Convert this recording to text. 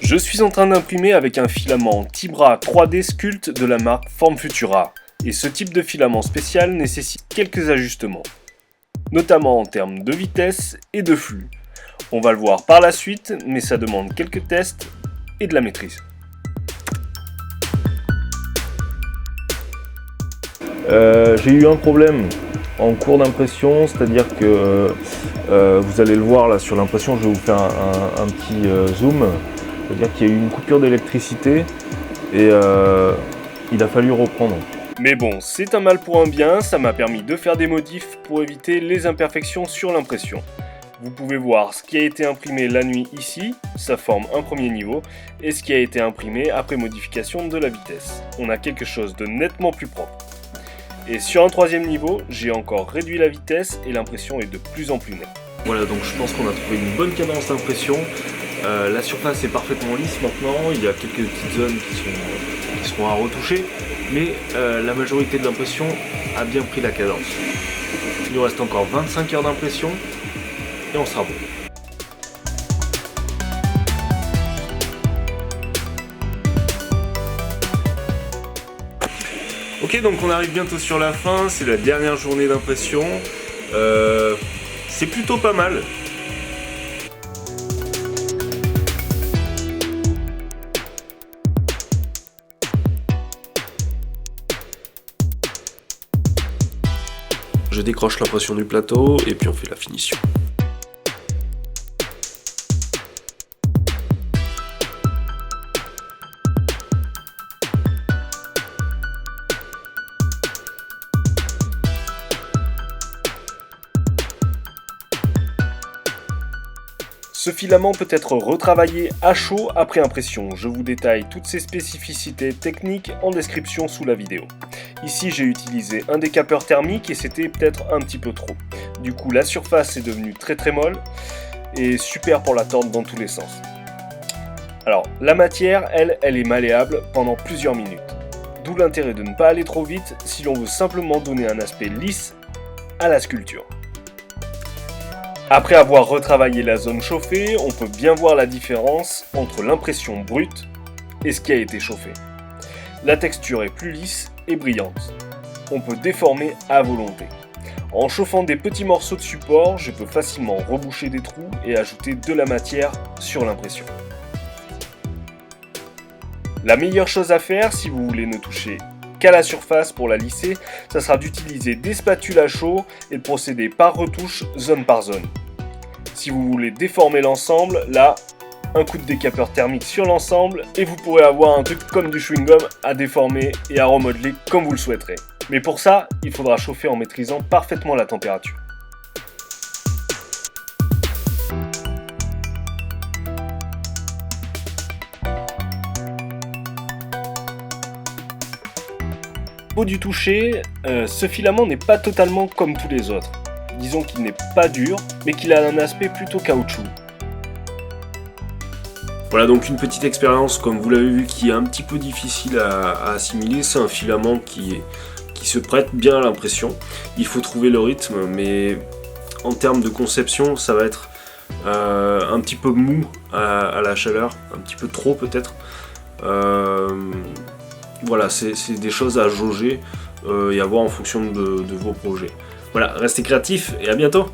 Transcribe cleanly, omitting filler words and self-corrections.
Je suis en train d'imprimer avec un filament Tibra 3D Sculpt de la marque Formfutura, et ce type de filament spécial nécessite quelques ajustements, notamment en termes de vitesse et de flux. On va le voir par la suite, mais ça demande quelques tests et de la maîtrise. J'ai eu un problème en cours d'impression, c'est-à-dire que vous allez le voir là sur l'impression, je vais vous faire un petit zoom, c'est-à-dire qu'il y a eu une coupure d'électricité et il a fallu reprendre. Mais bon, c'est un mal pour un bien, ça m'a permis de faire des modifs pour éviter les imperfections sur l'impression. Vous pouvez voir ce qui a été imprimé la nuit ici, ça forme un premier niveau, et ce qui a été imprimé après modification de la vitesse. On a quelque chose de nettement plus propre. Et sur un troisième niveau, j'ai encore réduit la vitesse et l'impression est de plus en plus nette. Voilà, donc je pense qu'on a trouvé une bonne cadence d'impression. La surface est parfaitement lisse maintenant, il y a quelques petites zones qui seront à retoucher, mais la majorité de l'impression a bien pris la cadence. Il nous reste encore 25 heures d'impression et on sera bon. Ok, donc on arrive bientôt sur la fin, c'est la dernière journée d'impression. C'est plutôt pas mal. Je décroche l'impression du plateau et puis on fait la finition. Ce filament peut être retravaillé à chaud après impression. Je vous détaille toutes ces spécificités techniques en description sous la vidéo. Ici j'ai utilisé un décapeur thermique et c'était peut-être un petit peu trop. Du coup la surface est devenue très molle et super pour la tordre dans tous les sens. Alors la matière, elle est malléable pendant plusieurs minutes. D'où l'intérêt de ne pas aller trop vite si l'on veut simplement donner un aspect lisse à la sculpture. Après avoir retravaillé la zone chauffée, on peut bien voir la différence entre l'impression brute et ce qui a été chauffé. La texture est plus lisse et brillante. On peut déformer à volonté. En chauffant des petits morceaux de support, je peux facilement reboucher des trous et ajouter de la matière sur l'impression. La meilleure chose à faire si vous voulez ne toucher qu'à la surface pour la lisser, ça sera d'utiliser des spatules à chaud et de procéder par retouche zone par zone. Si vous voulez déformer l'ensemble, là, un coup de décapeur thermique sur l'ensemble et vous pourrez avoir un truc comme du chewing-gum à déformer et à remodeler comme vous le souhaiterez. Mais pour ça, il faudra chauffer en maîtrisant parfaitement la température. Du toucher, ce filament n'est pas totalement comme tous les autres. Disons qu'il n'est pas dur, mais qu'il a un aspect plutôt caoutchouc. Voilà donc une petite expérience, comme vous l'avez vu, qui est un petit peu difficile à assimiler. C'est un filament qui se prête bien à l'impression. Il faut trouver le rythme, mais en termes de conception, ça va être un petit peu mou à la chaleur, un petit peu trop peut-être. Voilà, c'est des choses à jauger et à voir en fonction de vos projets. Voilà, restez créatifs et à bientôt!